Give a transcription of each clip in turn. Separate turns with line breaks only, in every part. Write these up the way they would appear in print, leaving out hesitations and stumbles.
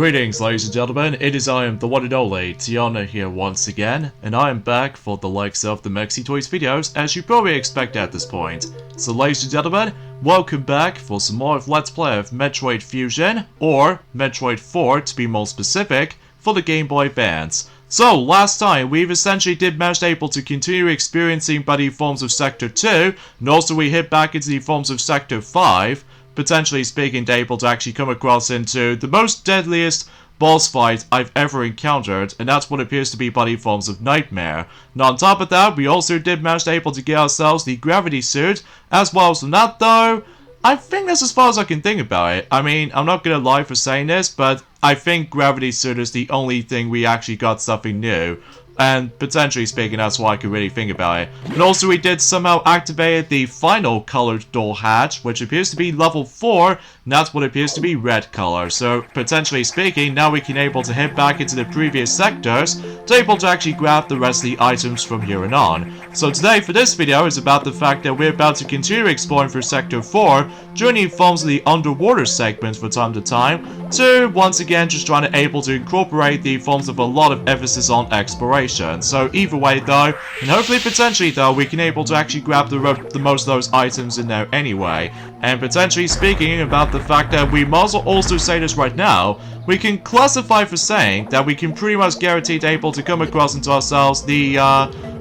Greetings, ladies and gentlemen, it is I am the one and only Tiana here once again, and I am back for the likes of the Mexi Toys videos, as you probably expect at this point. So ladies and gentlemen, welcome back for some more of Let's Play of Metroid Fusion, or Metroid 4 to be more specific, for the Game Boy Advance. So, last time, we've essentially did manage able to continue experiencing by the forms of Sector 2, and also we hit back into the forms of Sector 5, potentially speaking, able to actually come across into the most deadliest boss fight I've ever encountered, and that's what appears to be body forms of Nightmare. Now on top of that, we also did manage able to get ourselves the gravity suit, as well as from that though, I think that's as far as I can think about it. I mean, I'm not gonna lie for saying this, but I think gravity suit is the only thing we actually got something new. And potentially speaking, that's why I could really think about it. And also we did somehow activate the final colored door hatch, which appears to be level 4, and that's what appears to be red color. So potentially speaking, now we can able to head back into the previous sectors to able to actually grab the rest of the items from here and on. So today for this video is about the fact that we're about to continue exploring for Sector 4, joining forms of the underwater segments from time to time, to once again just trying to able to incorporate the forms of a lot of emphasis on exploration. So either way though, and hopefully potentially though, we can able to actually grab the most of those items in there anyway. And potentially speaking about the fact that we might as well also say this right now, we can classify for saying that we can pretty much guarantee to able to come across into ourselves the,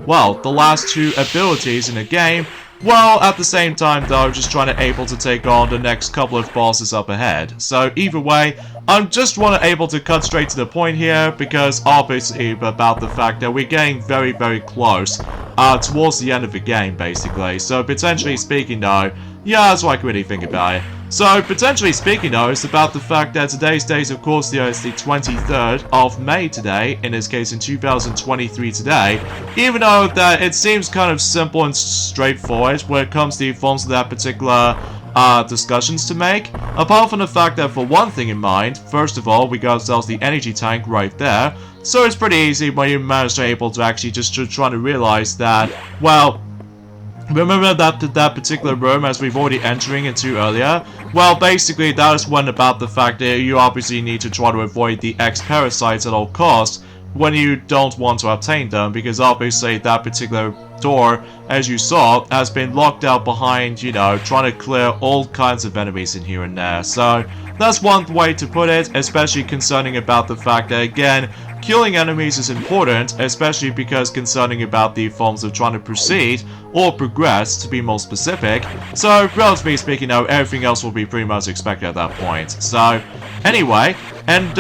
well, the last two abilities in the game, while at the same time though just trying to able to take on the next couple of bosses up ahead. So either way, I'm just want to able to cut straight to the point here, because obviously about the fact that we're getting very close towards the end of the game basically. So potentially speaking though, yeah, that's what I can really think about it. So potentially speaking though, it's about the fact that today's date of course is the 23rd of May today, in this case in 2023 today, even though that it seems kind of simple and straightforward when it comes to the forms of that particular discussions to make, apart from the fact that for one thing in mind, first of all, we got ourselves the energy tank right there, so it's pretty easy when you manage to able to actually just try to realize that, well, remember that particular room as we've already entering into earlier? Well, basically that is one about the fact that you obviously need to try to avoid the X-parasites at all costs when you don't want to obtain them, because obviously that particular door, as you saw, has been locked out behind, you know, trying to clear all kinds of enemies in here and there. So that's one way to put it, especially concerning about the fact that, again, killing enemies is important, especially because concerning about the forms of trying to proceed, or progress, to be more specific. So, relatively speaking, now everything else will be pretty much expected at that point. So, anyway, and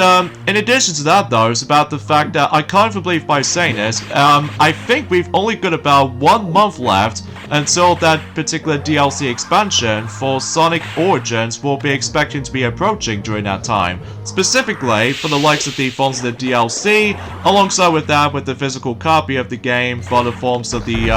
in addition to that though, it's about the fact that I can't believe by saying this, I think we've only got about 1 month left until that particular DLC expansion for Sonic Origins will be expecting to be approaching during that time. Specifically, for the likes of the forms of the DLC, alongside with that with the physical copy of the game for the forms of the,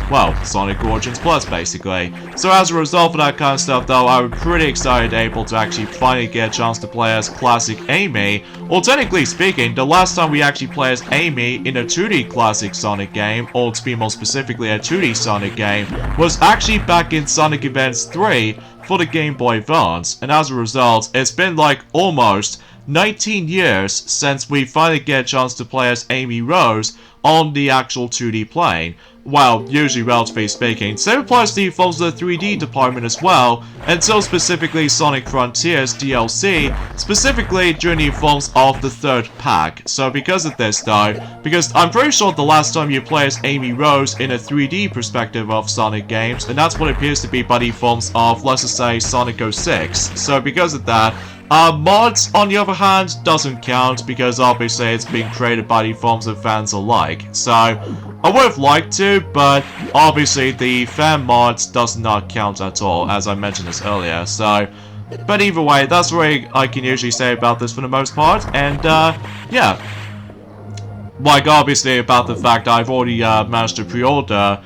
well, Sonic Origins Plus basically. So as a result of that kind of stuff though, I'm pretty excited able to actually finally get a chance to play as classic Amy, or technically speaking, the last time we actually played as Amy in a 2D classic Sonic game, or to be more specifically a 2D Sonic game, was actually back in Sonic Advance 3 for the Game Boy Advance, and as a result, it's been like almost 19 years since we finally get a chance to play as Amy Rose on the actual 2D plane. Well, usually relatively speaking. Same applies to the forms of the 3D department as well, until specifically Sonic Frontiers DLC, specifically during the forms of the third pack. So because of this though, because I'm pretty sure the last time you play as Amy Rose in a 3D perspective of Sonic games, and that's what appears to be by the forms of, let's just say, Sonic 06. So because of that, mods, on the other hand, doesn't count because obviously it's being created by the forms of fans alike. So, I would have liked to, but obviously the fan mods does not count at all, as I mentioned this earlier. So, but either way, that's what I can usually say about this for the most part. And, yeah. Like, obviously about the fact that I've already managed to pre-order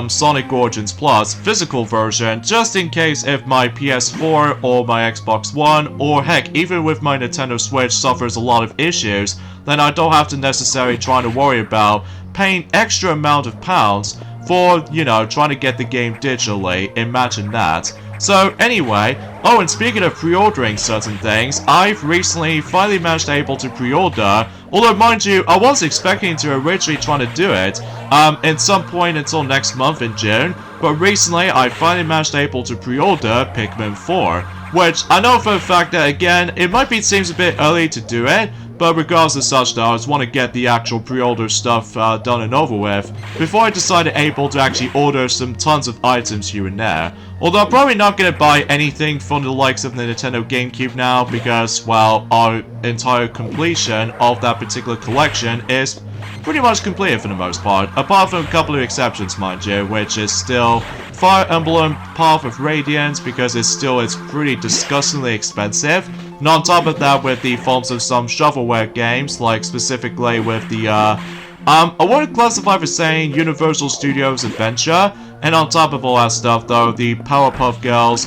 Sonic Origins Plus physical version, just in case if my PS4 or my Xbox One, or heck, even with my Nintendo Switch suffers a lot of issues, then I don't have to necessarily try to worry about paying extra amount of pounds for, you know, trying to get the game digitally. Imagine that. So anyway, oh, and speaking of pre-ordering certain things, I've recently finally managed to pre-order, although mind you, I was expecting to originally try to do it at some point until next month in June, but recently I finally managed to pre-order Pikmin 4, which I know for a fact that again, it seems a bit early to do it, but regardless of such though, I just want to get the actual pre-order stuff done and over with before I decided to actually order some tons of items here and there. Although I'm probably not going to buy anything from the likes of the Nintendo GameCube now because, well, our entire completion of that particular collection is pretty much completed for the most part, apart from a couple of exceptions, mind you, which is still Fire Emblem Path of Radiance because it's pretty disgustingly expensive. And on top of that, with the forms of some shovelware games, like specifically with the I wouldn't classify for saying Universal Studios Adventure, and on top of all that stuff though, the Powerpuff Girls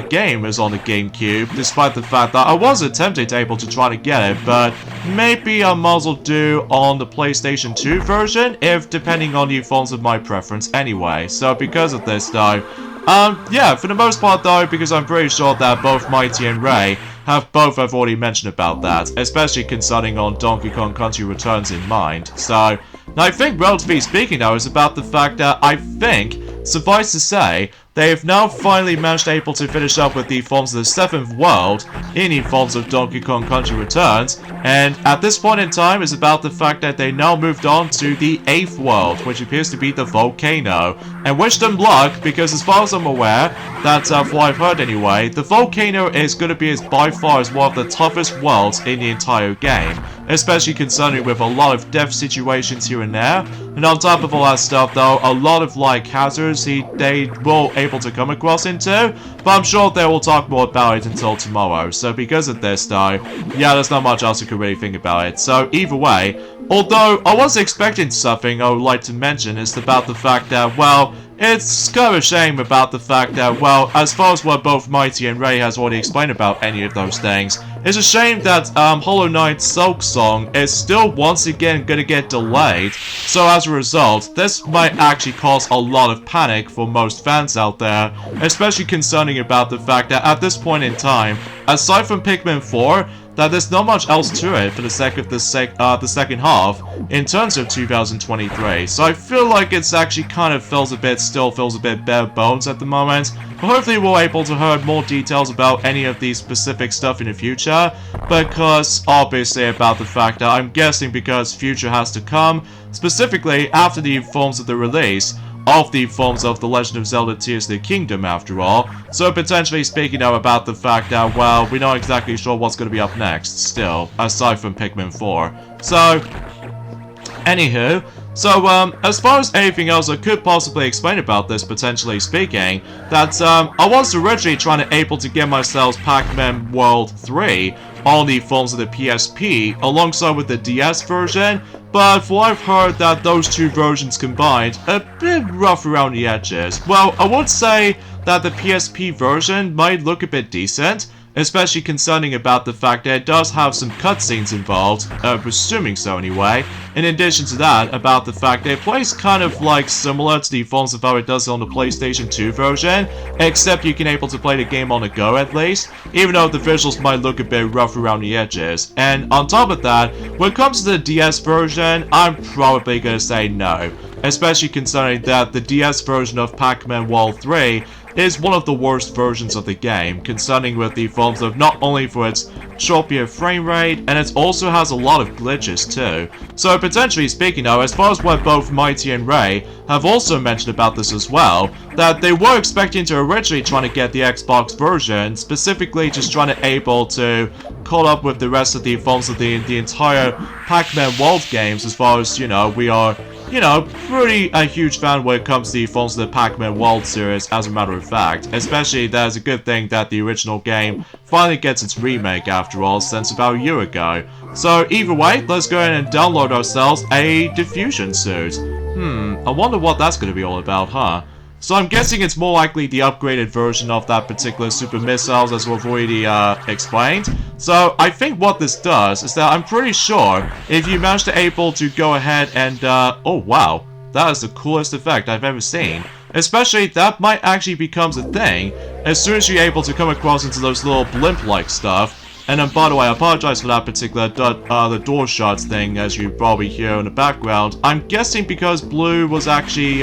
game is on the GameCube, despite the fact that I was attempting to try to get it, but maybe I might as well do on the PlayStation 2 version, if depending on the forms of my preference anyway. So because of this though, yeah, for the most part though, because I'm pretty sure that both Mighty and Ray have already mentioned about that, especially concerning on Donkey Kong Country Returns in mind. So, I think relatively speaking though, is about the fact that I think, suffice to say, they have now finally managed to finish up with the forms of the 7th world in the forms of Donkey Kong Country Returns, and at this point in time is about the fact that they now moved on to the 8th world, which appears to be the volcano. And wish them luck, because as far as I'm aware, that's what I've heard anyway, the volcano is going to be by far one of the toughest worlds in the entire game, especially concerning with a lot of death situations here and there. And on top of all that stuff though, a lot of like hazards they will able to come across into, but I'm sure they will talk more about it until tomorrow. So because of this though, yeah, there's not much else you can really think about it. So either way, although I was expecting something I would like to mention is about the fact that, well, it's kind of a shame about the fact that, well, as far as what both Mighty and Ray has already explained about any of those things, it's a shame that Hollow Knight's Silk Song is still once again gonna get delayed. So as a result, this might actually cause a lot of panic for most fans out there, especially concerning about the fact that at this point in time, aside from Pikmin 4, that there's not much else to it for the second half in terms of 2023. So I feel like it's actually kind of still feels a bit bare bones at the moment. But hopefully we'll able to hear more details about any of these specific stuff in the future, because obviously about the fact that I'm guessing because future has to come, specifically after the forms of the release of the forms of The Legend of Zelda Tears of the Kingdom after all. So potentially speaking now about the fact that, well, we're not exactly sure what's going to be up next still, aside from Pikmin 4. So, anywho, so as far as anything else I could possibly explain about this, potentially speaking, that I was originally trying to get myself Pac-Man World 3 on the forms of the PSP alongside with the DS version, but for what I've heard that those two versions combined, a bit rough around the edges. Well, I would say that the PSP version might look a bit decent, especially concerning about the fact that it does have some cutscenes involved, presuming so anyway. In addition to that, about the fact that it plays kind of like similar to the forms of how it does on the PlayStation 2 version, except you can able to play the game on the go at least, even though the visuals might look a bit rough around the edges. And on top of that, when it comes to the DS version, I'm probably gonna say no, especially considering that the DS version of Pac-Man World 3 is one of the worst versions of the game, concerning with the forms of not only for its choppier frame rate, and it also has a lot of glitches too. So potentially speaking though, as far as what both Mighty and Ray have also mentioned about this as well, that they were expecting to originally try to get the Xbox version, specifically just trying to able to caught up with the rest of the forms of the entire Pac-Man World games, as far as, we are pretty a huge fan when it comes to the forms of the Pac-Man World series, as a matter of fact. Especially, there's a good thing that the original game finally gets its remake after all, since about a year ago. So, either way, let's go ahead and download ourselves a diffusion suit. I wonder what that's going to be all about, huh? So I'm guessing it's more likely the upgraded version of that particular super missiles, as we've already explained. So I think what this does is that I'm pretty sure if you manage to go ahead and oh wow, that is the coolest effect I've ever seen. Especially, that might actually becomes a thing as soon as you're able to come across into those little blimp-like stuff. And then, by the way, I apologize for that particular the door shots thing, as you probably hear in the background. I'm guessing because Blue was actually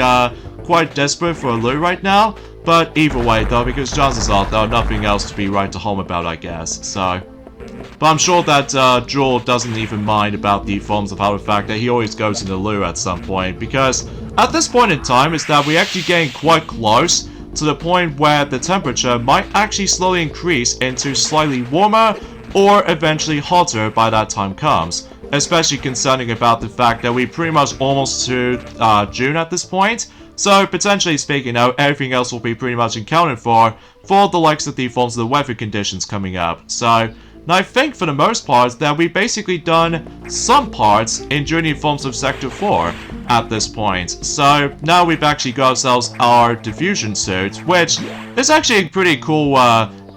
quite desperate for a loot right now. But either way, though, because chances are there are nothing else to be right to home about, I guess. So, but I'm sure that Joel doesn't even mind about the forms of how the fact that he always goes in the loo at some point, because at this point in time is that we're actually getting quite close to the point where the temperature might actually slowly increase into slightly warmer or eventually hotter by that time comes, especially concerning about the fact that we're pretty much almost to June at this point. So, potentially speaking, now everything else will be pretty much accounted for the likes of the forms of the weather conditions coming up. So, now I think for the most part that we've basically done some parts in Journey Forms of Sector 4 at this point. So, now we've actually got ourselves our diffusion suit, which is actually a pretty cool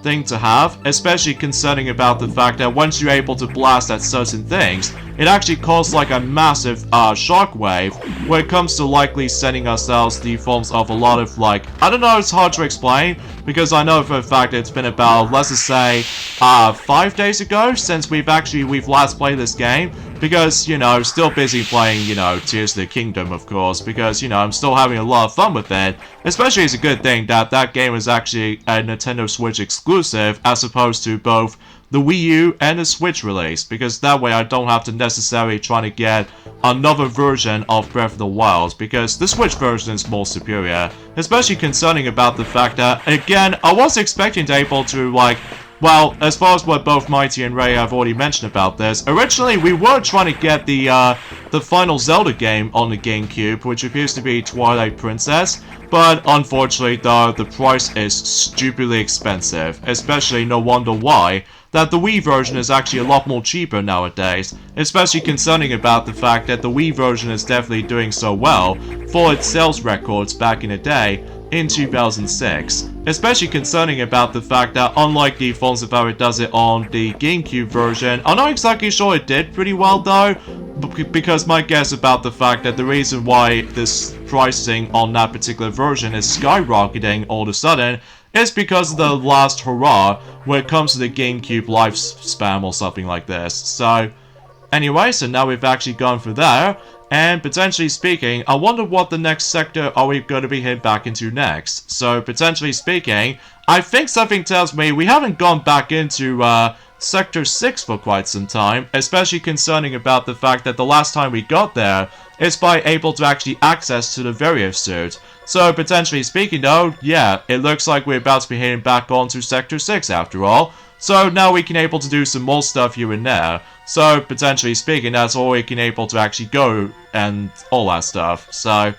thing to have, especially concerning about the fact that once you're able to blast at certain things, it actually causes like a massive shockwave when it comes to likely sending ourselves the forms of a lot of like, I don't know, it's hard to explain, because I know for a fact it's been about, let's just say, 5 days ago since we've last played this game, because, you know, still busy playing, you know, Tears of the Kingdom, of course, because, you know, I'm still having a lot of fun with it, especially it's a good thing that that game is actually a Nintendo Switch exclusive, as opposed to both the Wii U and the Switch release, because that way I don't have to necessarily try to get another version of Breath of the Wild, because the Switch version is more superior, especially concerning about the fact that, again, I was expecting to be able to, like, well, as far as what both Mighty and Ray have already mentioned about this, originally we were trying to get the final Zelda game on the GameCube, which appears to be Twilight Princess, but unfortunately though, the price is stupidly expensive, especially no wonder why, that the Wii version is actually a lot more cheaper nowadays, especially concerning about the fact that the Wii version is definitely doing so well for its sales records back in the day, in 2006, especially concerning about the fact that unlike the forms of how it does it on the GameCube version, I'm not exactly sure it did pretty well though, because my guess about the fact that the reason why this pricing on that particular version is skyrocketing all of a sudden is because of the last hurrah when it comes to the GameCube lifespan or something like this. So, anyway, so now we've actually gone through there. And potentially speaking, I wonder what the next sector are we going to be heading back into next. So potentially speaking, I think something tells me we haven't gone back into Sector 6 for quite some time, especially concerning about the fact that the last time we got there is by able to actually access to the Vario suit. So potentially speaking though, yeah, it looks like we're about to be heading back onto Sector 6 after all. So now we can able to do some more stuff here and there. So potentially speaking, that's all we can able to actually go and all that stuff. So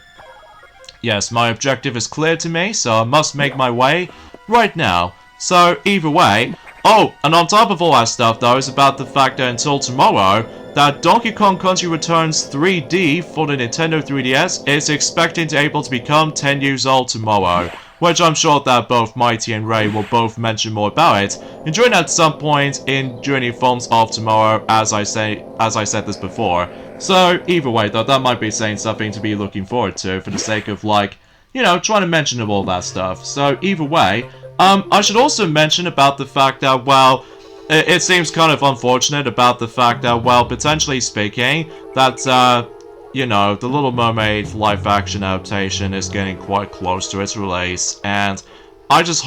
yes, my objective is clear to me, so I must make my way right now. So either way, oh, and on top of all that stuff though, is about the fact that until tomorrow, that Donkey Kong Country Returns 3D for the Nintendo 3DS is expecting to able to become 10 years old tomorrow, which I'm sure that both Mighty and Ray will both mention more about it, and join at some point in Journey Forms of Tomorrow, as I said this before. So either way though, that might be saying something to be looking forward to for the sake of, like, you know, trying to mention all that stuff. So either way, I should also mention about the fact that, well, it seems kind of unfortunate about the fact that, well, potentially speaking, that, you know, the Little Mermaid live-action adaptation is getting quite close to its release, and I'm just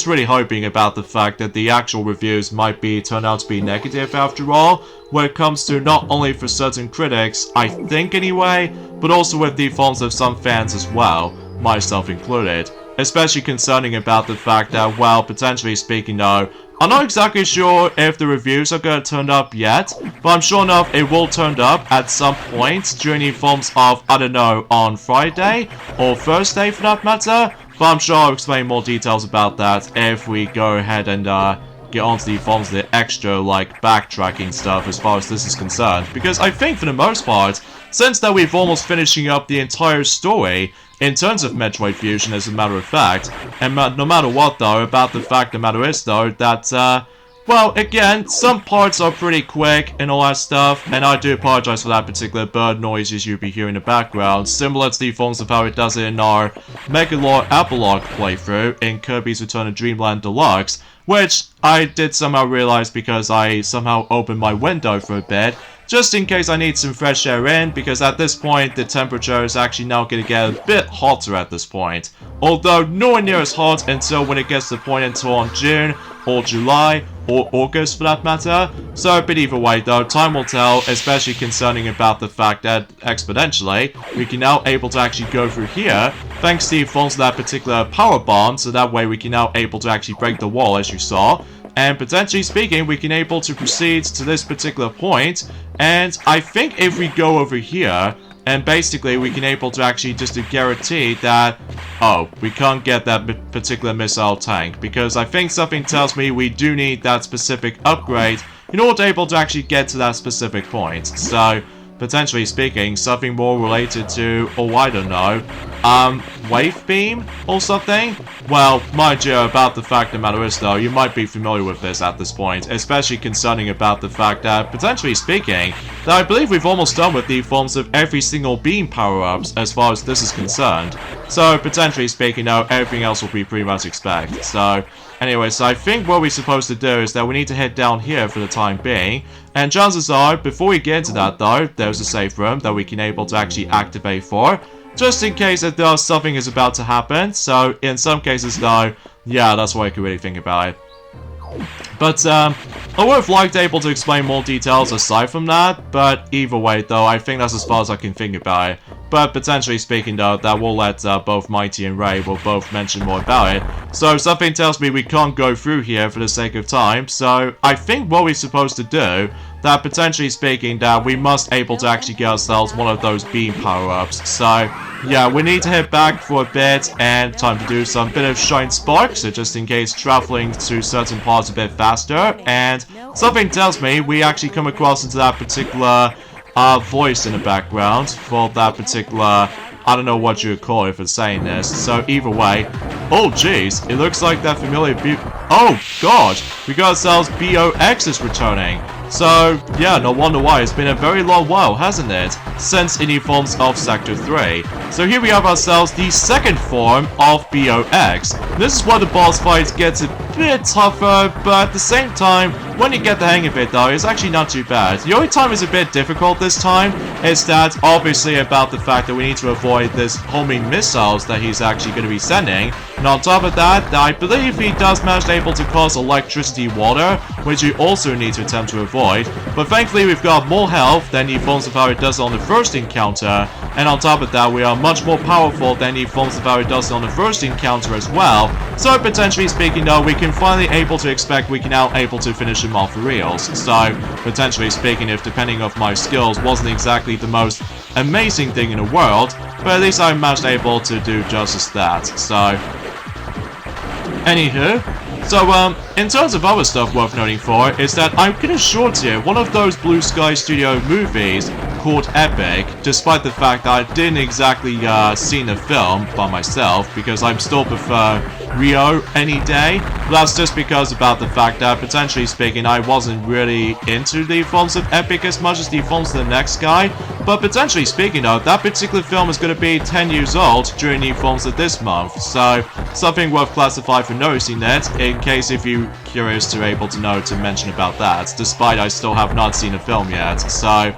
really hoping about the fact that the actual reviews might turn out to be negative after all, when it comes to not only for certain critics, I think anyway, but also with the forms of some fans as well, myself included. Especially concerning about the fact that, well, potentially speaking though, I'm not exactly sure if the reviews are going to turn up yet, but I'm sure enough it will turn up at some point during the forms of, I don't know, on Friday or Thursday for that matter, but I'm sure I'll explain more details about that if we go ahead and get onto the forms of the extra, like, backtracking stuff as far as this is concerned, because I think for the most part, since that we've almost finishing up the entire story in terms of Metroid Fusion, as a matter of fact, and no matter what though, about the fact the matter is though, that, well, again, some parts are pretty quick and all that stuff, and I do apologize for that particular bird noises you'll be hearing in the background, similar to the forms of how it does it in our Megalore Epilogue playthrough in Kirby's Return to Dreamland Deluxe, which I did somehow realize because I somehow opened my window for a bit, just in case I need some fresh air in, because at this point the temperature is actually now going to get a bit hotter at this point. Although nowhere near as hot until when it gets to the point until on June, or July, or August for that matter. So, but either way though, time will tell, especially concerning about the fact that exponentially, we can now able to actually go through here, thanks to the forms of that particular power bomb, so that way we can now able to actually break the wall as you saw. And potentially speaking, we can able to proceed to this particular point, and I think if we go over here, and basically we can able to actually just to guarantee that, oh, we can't get that particular missile tank, because I think something tells me we do need that specific upgrade in order to able to actually get to that specific point. So, potentially speaking, something more related to, oh, I don't know, wave beam or something? Well, mind you, about the fact of the matter is though, you might be familiar with this at this point, especially concerning about the fact that, potentially speaking, that I believe we've almost done with the forms of every single beam power-ups as far as this is concerned. So, potentially speaking, now everything else will be pretty much expected. So, anyway, so I think what we're supposed to do is that we need to head down here for the time being. And chances are, before we get into that though, there's a safe room that we can able to actually activate for, just in case that there's something is about to happen. So in some cases though, yeah, that's what I can really think about it. But I would have liked able to explain more details aside from that, but either way though, I think that's as far as I can think about it. But potentially speaking though, that will let both Mighty and Ray will both mention more about it. So something tells me we can't go through here for the sake of time, so I think what we're supposed to do, that potentially speaking that we must able to actually get ourselves one of those beam power-ups. So yeah, we need to head back for a bit and time to do some bit of Shine Spark, so just in case traveling to certain parts a bit faster. And something tells me we actually come across into that particular voice in the background for that particular, I don't know what you would call it for saying this. So either way, oh jeez, it looks like that familiar oh god, we got ourselves BOX is returning. So yeah, no wonder why, it's been a very long while, hasn't it, since any forms of Sector 3. So here we have ourselves the second form of BOX. This is where the boss fight gets a bit tougher, but at the same time, when you get the hang of it though, it's actually not too bad. The only time it's a bit difficult this time is that obviously about the fact that we need to avoid this homing missiles that he's actually going to be sending. And on top of that, I believe he does manage able to cause electricity water, which we also need to attempt to avoid. But thankfully we've got more health than the forms of how it does on the first encounter, and on top of that we are much more powerful than the forms of how it does on the first encounter as well. So potentially speaking though, we can finally able to expect we can now able to finish him off for reals. So potentially speaking, if depending of my skills wasn't exactly the most amazing thing in the world, but at least I managed able to do just that. So anywho, so in terms of other stuff worth noting for is that I'm gonna short here one of those Blue Sky Studio movies called Epic, despite the fact that I didn't exactly see the film by myself, because I still prefer Rio any day. But that's just because about the fact that potentially speaking I wasn't really into the films of Epic as much as the films of the next guy. But potentially speaking though, that particular film is going to be 10 years old during the films of this month, so something worth classifying for noticing that, in case if you're curious to able to know to mention about that, despite I still have not seen the film yet. So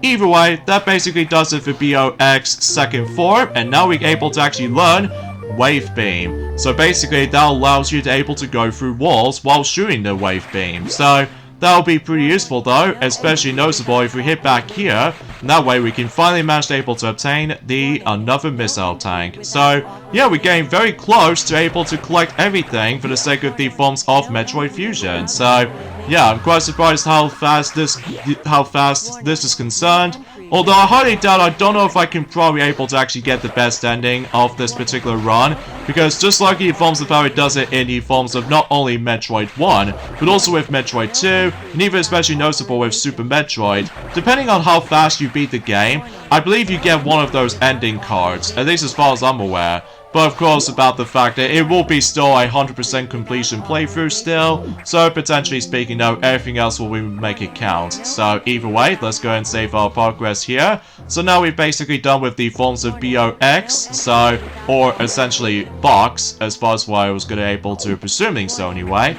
either way, that basically does it for BOX second form, and now we're able to actually learn Wave Beam. So basically that allows you to able to go through walls while shooting the Wave Beam. So that'll be pretty useful though, especially noticeable if we hit back here, and that way we can finally manage to able to obtain the another missile tank. So yeah, we're getting very close to able to collect everything for the sake of the forms of Metroid Fusion. So yeah, I'm quite surprised how fast this is concerned. Although I highly doubt, I don't know if I can probably able to actually get the best ending of this particular run, because just like the forms of how it does it in the forms of not only Metroid 1, but also with Metroid 2, and even especially noticeable with Super Metroid, depending on how fast you beat the game, I believe you get one of those ending cards, at least as far as I'm aware. But of course about the fact that it will be still a 100% completion playthrough still, so potentially speaking though, everything else will make it count. So either way, let's go and save our progress here. So now we're basically done with the forms of BOX, so, or essentially box, as far as what I was gonna able to, presuming so anyway.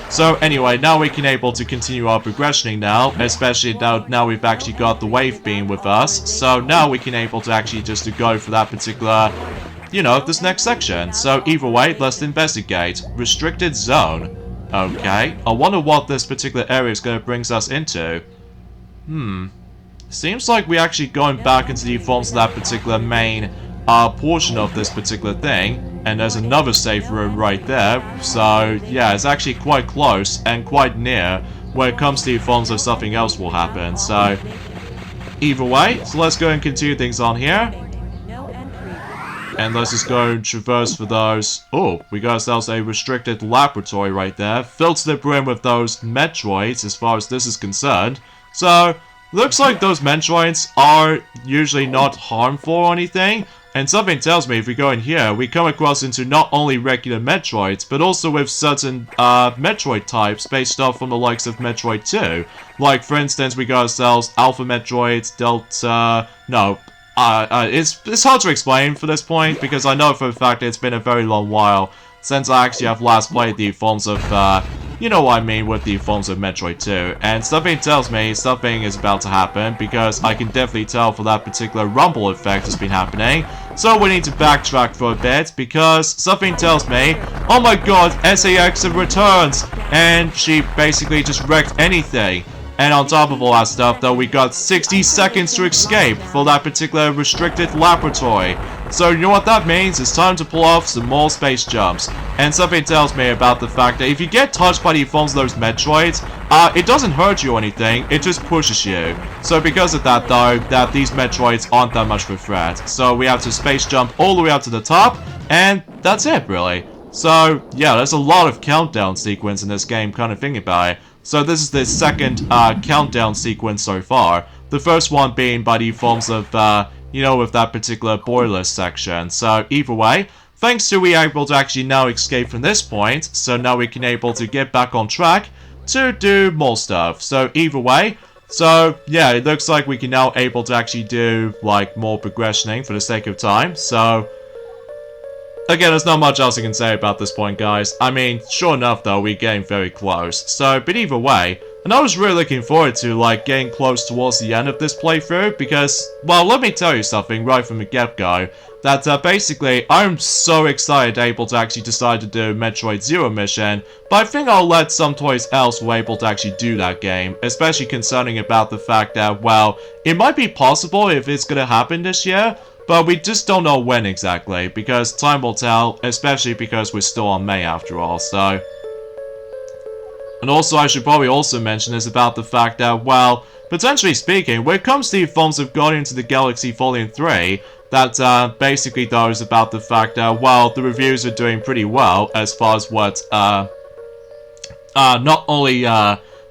So anyway, now we can able to continue our progressioning now, especially now we've actually got the wave beam with us. So now we can able to actually just to go for that particular, you know, this next section. So either way, let's investigate. Restricted zone. Okay, I wonder what this particular area is going to bring us into. Seems like we're actually going back into the forms of that particular main portion of this particular thing. And there's another safe room right there. So yeah, it's actually quite close and quite near where it comes to the forms of something else will happen. So either way, so let's go and continue things on here. And let's just go and traverse for those. Oh, we got ourselves a restricted laboratory right there. Filled to the brim with those Metroids as far as this is concerned. So looks like those Metroids are usually not harmful or anything. And something tells me if we go in here, we come across into not only regular Metroids, but also with certain Metroid types based off from the likes of Metroid 2. Like, for instance, we got ourselves Alpha Metroids, Delta... No, it's hard to explain for this point, because I know for a fact it's been a very long while since I actually have last played the forms of, you know what I mean with the forms of Metroid 2. And something tells me something is about to happen, because I can definitely tell for that particular rumble effect has been happening. So we need to backtrack for a bit, because something tells me, oh my god, SAX returns! And she basically just wrecked anything. And on top of all that stuff, though, we got 60 seconds to escape for that particular restricted laboratory. So you know what that means? It's time to pull off some more space jumps. And something tells me about the fact that if you get touched by the forms of those Metroids, it doesn't hurt you or anything, it just pushes you. So because of that, though, that these Metroids aren't that much of a threat. So we have to space jump all the way up to the top, and that's it, really. So, yeah, there's a lot of countdown sequence in this game, kind of thinking about it. So this is the second countdown sequence so far. The first one being by the forms of, you know, with that particular boiler section. So either way, thanks to we are able to actually now escape from this point, so now we can able to get back on track to do more stuff. So either way, so yeah, it looks like we can now able to actually do like more progressioning for the sake of time. So again, there's not much else I can say about this point, guys. I mean, sure enough, though, we're getting very close. So, but either way, and I was really looking forward to, like, getting close towards the end of this playthrough, because, well, let me tell you something right from the get-go, that, basically, I'm so excited able to actually decide to do Metroid Zero mission, but I think I'll let some toys else who are able to actually do that game, especially concerning about the fact that, well, it might be possible if it's gonna happen this year, but we just don't know when exactly, because time will tell, especially because we're still on May after all, so. And also, I should probably also mention is about the fact that, well, potentially speaking, when it comes to the forms of Guardians of the Galaxy Volume 3, that basically though is about the fact that, well, the reviews are doing pretty well as far as what, not only,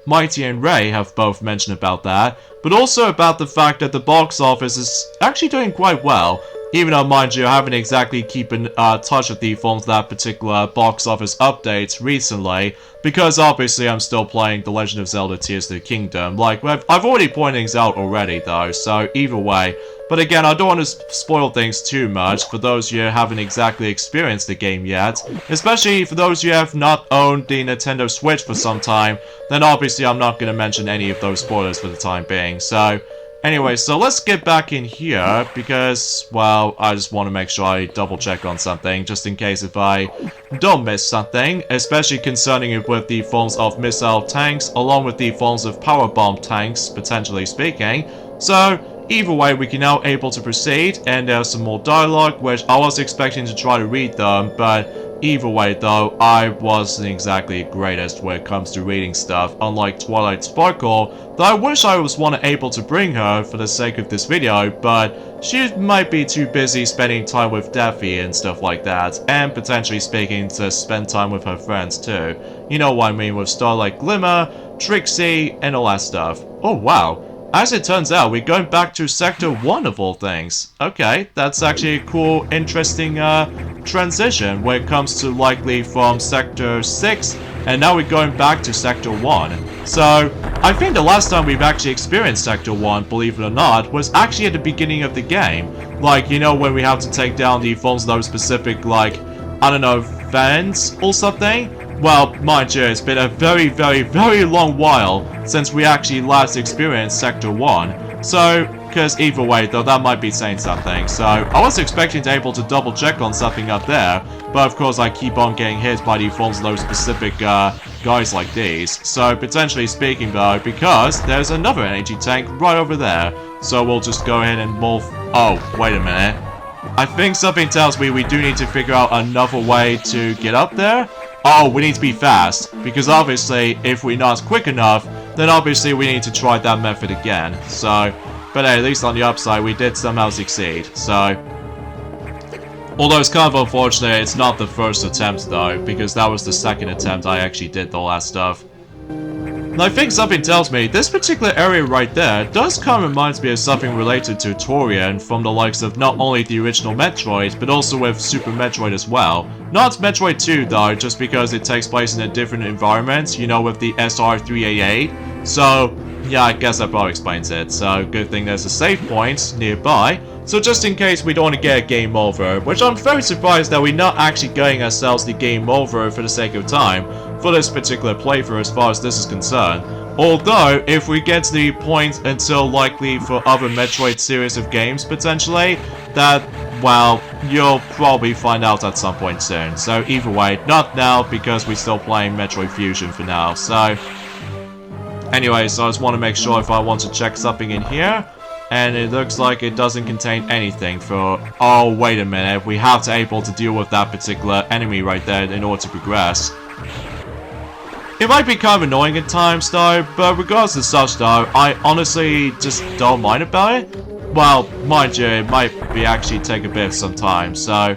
Mighty and Ray have both mentioned about that, but also about the fact that the box office is actually doing quite well, even though, mind you, I haven't exactly keeping touch with the forms of that particular box office updates recently, because obviously I'm still playing The Legend of Zelda Tears of the Kingdom. Like, I've already pointed things out already, though, so either way. But again, I don't want to spoil things too much for those of you who haven't exactly experienced the game yet, especially for those of you who have not owned the Nintendo Switch for some time, then obviously I'm not going to mention any of those spoilers for the time being. So, anyway, so let's get back in here, because, well, I just want to make sure I double check on something, just in case if I don't miss something, especially concerning it with the forms of missile tanks, along with the forms of power bomb tanks, potentially speaking. So, either way, we can now able to proceed, and there's some more dialogue, which I was expecting to try to read them, but either way, though, I wasn't exactly the greatest when it comes to reading stuff, unlike Twilight Sparkle, though I wish I was able to bring her for the sake of this video, but she might be too busy spending time with Daffy and stuff like that, and potentially speaking to spend time with her friends too. You know what I mean, with Starlight Glimmer, Trixie, and all that stuff. Oh wow. as it turns out, we're going back to Sector 1 of all things. Okay, that's actually a cool, interesting transition when it comes to likely from Sector 6, and now we're going back to Sector 1. So, I think the last time we've actually experienced Sector 1, believe it or not, was actually at the beginning of the game. Like, you know, when we have to take down the forms of those specific, like, I don't know, vents or something? Well, mind you, it's been a very, very, very long while since we actually last experienced Sector 1. So, because either way, though, that might be saying something. So, I was expecting to be able to double check on something up there, but of course I keep on getting hit by the forms of those specific guys like these. So, potentially speaking though, because there's another energy tank right over there. So we'll just go ahead and move. Oh, wait a minute. I think something tells me we do need to figure out another way to get up there. Oh, we need to be fast, because obviously, if we're not quick enough, then obviously we need to try that method again. So, but hey, at least on the upside, we did somehow succeed. So, although it's kind of unfortunate, it's not the first attempt though, because that was the second attempt I actually did the last stuff. And I think something tells me this particular area right there does kind of reminds me of something related to Torian from the likes of not only the original Metroid, but also with Super Metroid as well. Not Metroid 2 though, just because it takes place in a different environment, you know, with the SR388. So, yeah, I guess that probably explains it. So, good thing there's a save point nearby. So just in case we don't want to get a game over, which I'm very surprised that we're not actually getting ourselves the game over for the sake of time for this particular playthrough as far as this is concerned. Although, if we get to the point until likely for other Metroid series of games potentially, that, well, you'll probably find out at some point soon. So either way, not now because we're still playing Metroid Fusion for now. So, anyway, so I just want to make sure if I want to check something in here. And it looks like it doesn't contain anything for... Oh, wait a minute. We have to be able to deal with that particular enemy right there in order to progress. It might be kind of annoying at times, though, but regardless of such, though, I honestly just don't mind about it. Well, mind you, it might be actually take a bit of some time, so...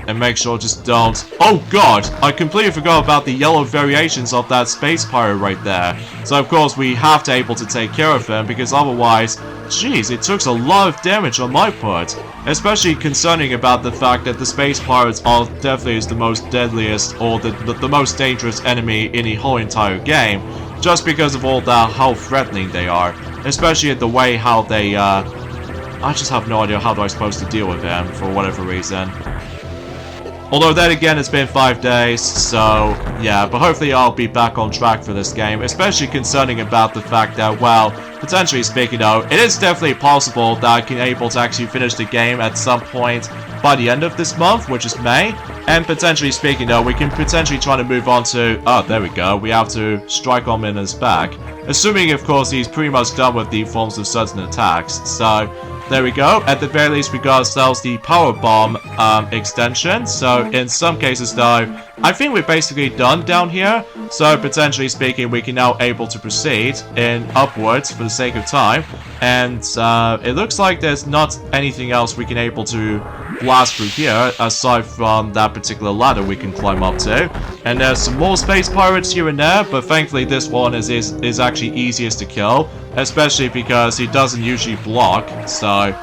And make sure just don't... Oh god! I completely forgot about the yellow variations of that space pirate right there. So of course we have to be able to take care of them, because otherwise... Jeez, it took a lot of damage on my part. Especially concerning about the fact that the space pirates are definitely the most deadliest or the most dangerous enemy in the whole entire game. Just because of all that, how threatening they are. Especially the way how they... I just have no idea how I'm supposed to deal with them for whatever reason. Although then again, it's been 5 days, so yeah, but hopefully I'll be back on track for this game, especially concerning about the fact that, well, potentially speaking though, it is definitely possible that I can able to actually finish the game at some point by the end of this month, which is May, and potentially speaking though, we can potentially try to move on to, oh, there we go, we have to strike on him in his back, assuming of course he's pretty much done with the forms of certain attacks, so... There we go. At the very least, we got ourselves the power bomb extension. So in some cases, though, I think we're basically done down here. So potentially speaking, we can now able to proceed in upwards for the sake of time. And it looks like there's not anything else we can able to blast through here aside from that particular ladder we can climb up to. And there's some more space pirates here and there, but thankfully this one is actually easiest to kill, especially because he doesn't usually block. So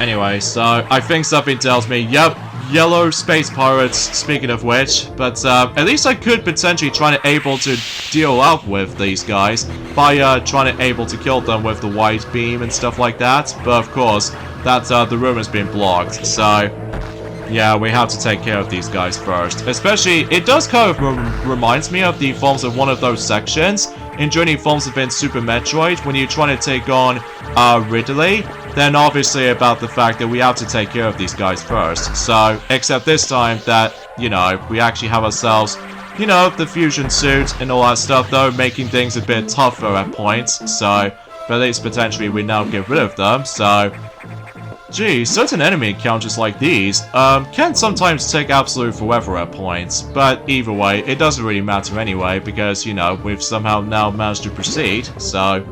anyway, so I think something tells me, yep, yellow space pirates, speaking of which, but at least I could potentially try to able to deal out with these guys by trying to able to kill them with the white beam and stuff like that, but of course, that's the room has been blocked, so yeah, we have to take care of these guys first. Especially, it does kind of reminds me of the forms of one of those sections in Journey Forms of in Super Metroid when you're trying to take on Ridley. Then obviously about the fact that we have to take care of these guys first. So, except this time that, you know, we actually have ourselves, you know, the fusion suit and all that stuff, though, making things a bit tougher at points. So, but at least potentially we now get rid of them. So, geez, certain enemy encounters like these can sometimes take absolute forever at points, but either way, it doesn't really matter anyway, because, you know, we've somehow now managed to proceed, so...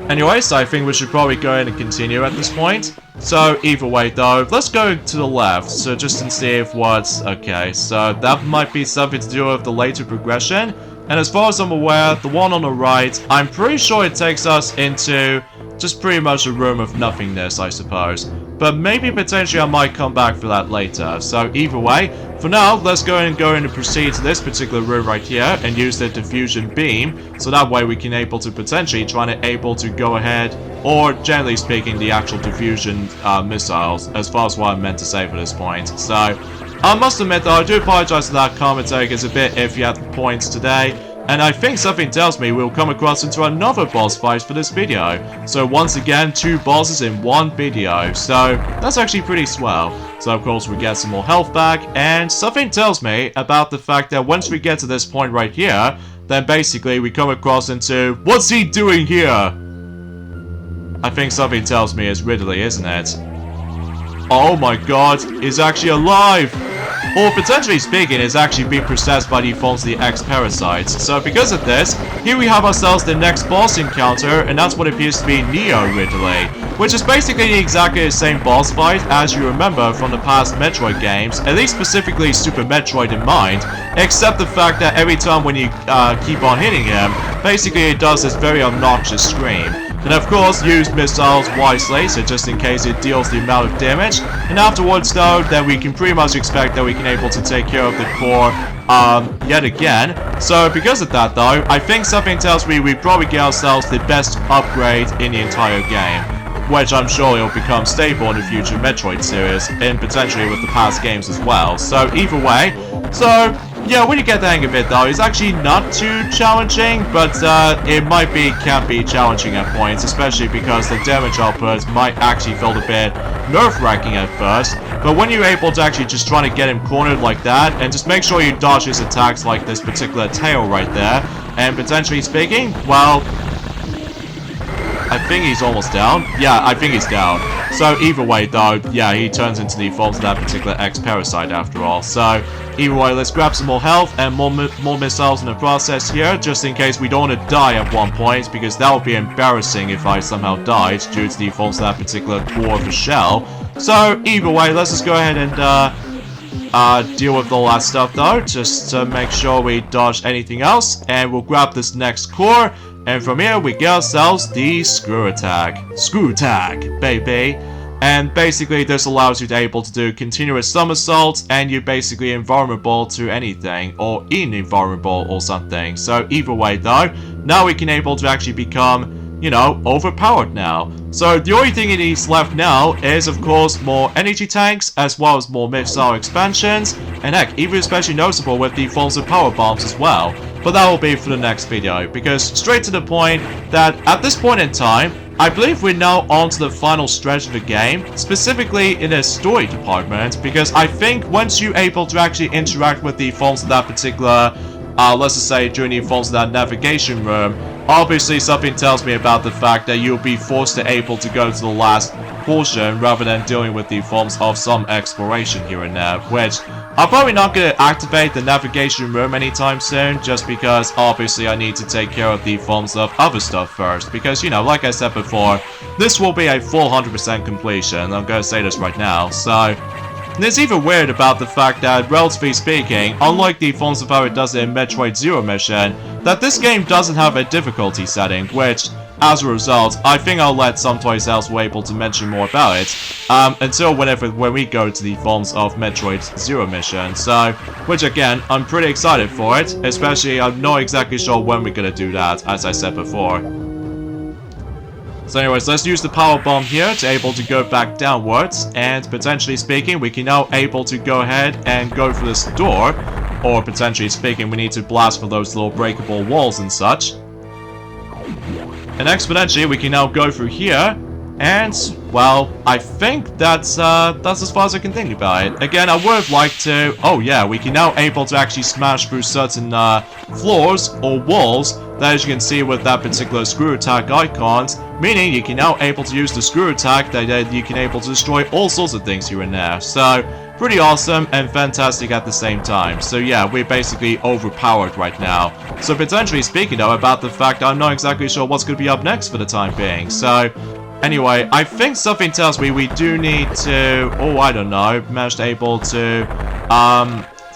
Anyways, I think we should probably go ahead and continue at this point. So, either way though, let's go to the left, so just to see if what's... Okay, so that might be something to do with the later progression. And as far as I'm aware, the one on the right, I'm pretty sure it takes us into just pretty much a room of nothingness, I suppose. But maybe potentially I might come back for that later. So either way, for now, let's go and proceed to this particular room right here and use the diffusion beam. So that way we can able to potentially try to go ahead, or generally speaking, the actual diffusion missiles, as far as what I'm meant to say for this point. So I must admit though, I do apologize for that commentary, it's a bit iffy at the points today. And I think something tells me we'll come across into another boss fight for this video. So once again, 2 bosses in one video. So that's actually pretty swell. So of course we get some more health back. And something tells me about the fact that once we get to this point right here, then basically we come across into... What's he doing here? I think something tells me it's Ridley, isn't it? Oh my god, he's actually alive! Or potentially speaking, is actually being possessed by the forms of the X-Parasites. So because of this, here we have ourselves the next boss encounter, and that's what appears to be Neo Ridley, which is basically exactly the same boss fight as you remember from the past Metroid games, at least specifically Super Metroid in mind, except the fact that every time when you keep on hitting him, basically it does this very obnoxious scream. And of course, use missiles wisely, so just in case it deals the amount of damage. And afterwards though, then we can pretty much expect that we can able to take care of the core yet again. So because of that though, I think something tells me we probably get ourselves the best upgrade in the entire game, which I'm sure will become stable in the future Metroid series, and potentially with the past games as well. So either way, so yeah, when you get the hang of it though, it's actually not too challenging, but it can be challenging at points, especially because the damage output might actually feel a bit nerve-wracking at first. But when you're able to actually just try to get him cornered like that, and just make sure you dodge his attacks like this particular tail right there, and potentially speaking, well, I think he's almost down. Yeah, I think he's down. So either way though, yeah, he turns into the forms of that particular X-Parasite after all. So either way, let's grab some more health and more missiles in the process here, just in case we don't want to die at one point, because that would be embarrassing if I somehow died due to the forms of that particular core of the shell. So either way, let's just go ahead and deal with all that stuff though, just to make sure we dodge anything else, and we'll grab this next core. And from here, we get ourselves the Screw Attack. Screw Attack, baby. And basically, this allows you to able to do continuous somersaults, and you're basically invulnerable to anything, or invulnerable or something. So either way though, now we can able to actually become, you know, overpowered now. So the only thing it is left now is, of course, more energy tanks, as well as more missile expansions, and heck, even especially noticeable with the forms of power bombs as well. But that will be for the next video, because straight to the point that at this point in time, I believe we're now on to the final stretch of the game, specifically in the story department, because I think once you're able to actually interact with the forms of that particular, let's just say during the forms of that navigation room, obviously something tells me about the fact that you'll be forced to able to go to the last portion rather than dealing with the forms of some exploration here and there, which I'm probably not going to activate the navigation room anytime soon, just because obviously I need to take care of the forms of other stuff first, because, you know, like I said before, this will be a full 100% completion. I'm going to say this right now. So it's even weird about the fact that, relatively speaking, unlike the forms of how it does it in Metroid Zero Mission, that this game doesn't have a difficulty setting, which, as a result, I think I'll let someplace else be able to mention more about it, until when we go to the forms of Metroid Zero Mission. So, which again, I'm pretty excited for it, especially I'm not exactly sure when we're gonna do that, as I said before. So anyways, let's use the power bomb here to able to go back downwards, and potentially speaking, we can now able to go ahead and go for this door, or potentially speaking, we need to blast for those little breakable walls and such. And exponentially, we can now go through here, and, well, I think that's as far as I can think about it. Again, I would have liked to... Oh yeah, we can now able to actually smash through certain floors or walls, that as you can see with that particular screw attack icons, meaning you can now able to use the screw attack that you can able to destroy all sorts of things here and there. So, pretty awesome and fantastic at the same time. So yeah, we're basically overpowered right now. So potentially speaking though about the fact I'm not exactly sure what's going to be up next for the time being. So anyway, I think something tells me we do need to, oh I don't know, manage to able to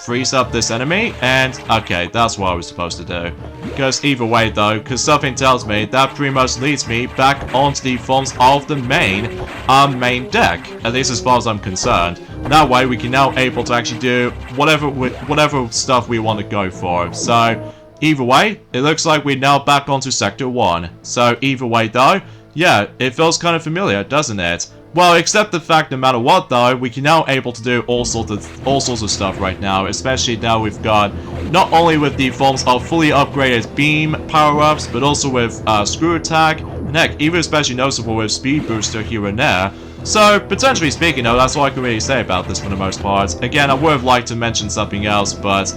freeze up this enemy, and okay, that's what I was supposed to do. Because either way though, because something tells me that pretty much leads me back onto the forms of the main deck, at least as far as I'm concerned. That way we can now able to actually do whatever stuff we want to go for. So either way, it looks like we're now back onto Sector 1. So either way though, yeah, it feels kind of familiar, doesn't it? Well, except the fact no matter what though, we can now able to do all sorts of stuff right now, especially now we've got not only with the forms of fully upgraded beam power-ups, but also with screw attack, and heck, even especially noticeable with speed booster here and there. So, potentially speaking though, that's all I can really say about this for the most part. Again, I would have liked to mention something else, but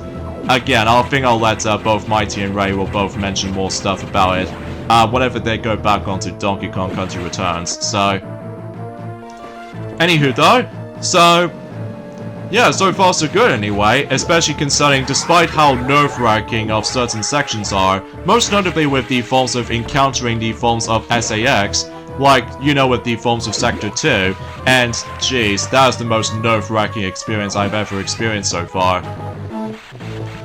again, I think I'll let both Mighty and Ray will both mention more stuff about it whenever they go back onto Donkey Kong Country Returns. So, anywho though, so yeah, so far so good anyway, especially concerning despite how nerve-wracking of certain sections are, most notably with the forms of encountering the forms of SAX, like, you know, with the forms of Sector 2, and jeez, that is the most nerve-wracking experience I've ever experienced so far.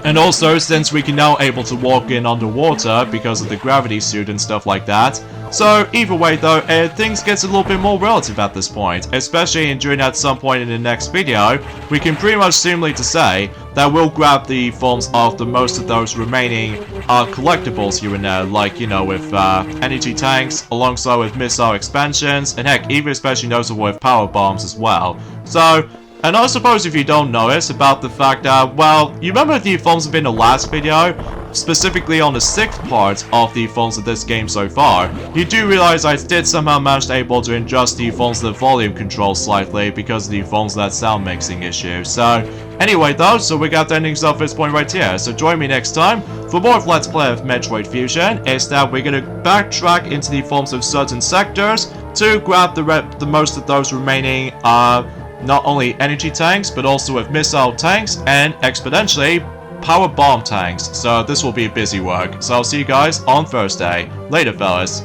And also, since we can now able to walk in underwater because of the gravity suit and stuff like that, so either way though, things gets a little bit more relative at this point, especially during at some point in the next video, we can pretty much seemly to say that we'll grab the forms of the most of those remaining collectibles here and there, like, you know, with energy tanks, alongside with missile expansions, and heck, even especially noticeable with power bombs as well. So, and I suppose if you don't notice about the fact that, well, you remember the forms in the last video, specifically on the 6th part of the forms of this game so far, you do realize I did somehow manage to able to adjust the forms of the volume control slightly because of the forms of that sound mixing issue. So, anyway though, so we got the ending stuff at this point right here, so join me next time for more of Let's Play of Metroid Fusion. Is that we're gonna backtrack into the forms of certain sectors to grab the most of those remaining, not only energy tanks, but also with missile tanks and exponentially power bomb tanks. So this will be busy work. So I'll see you guys on Thursday. Later, fellas.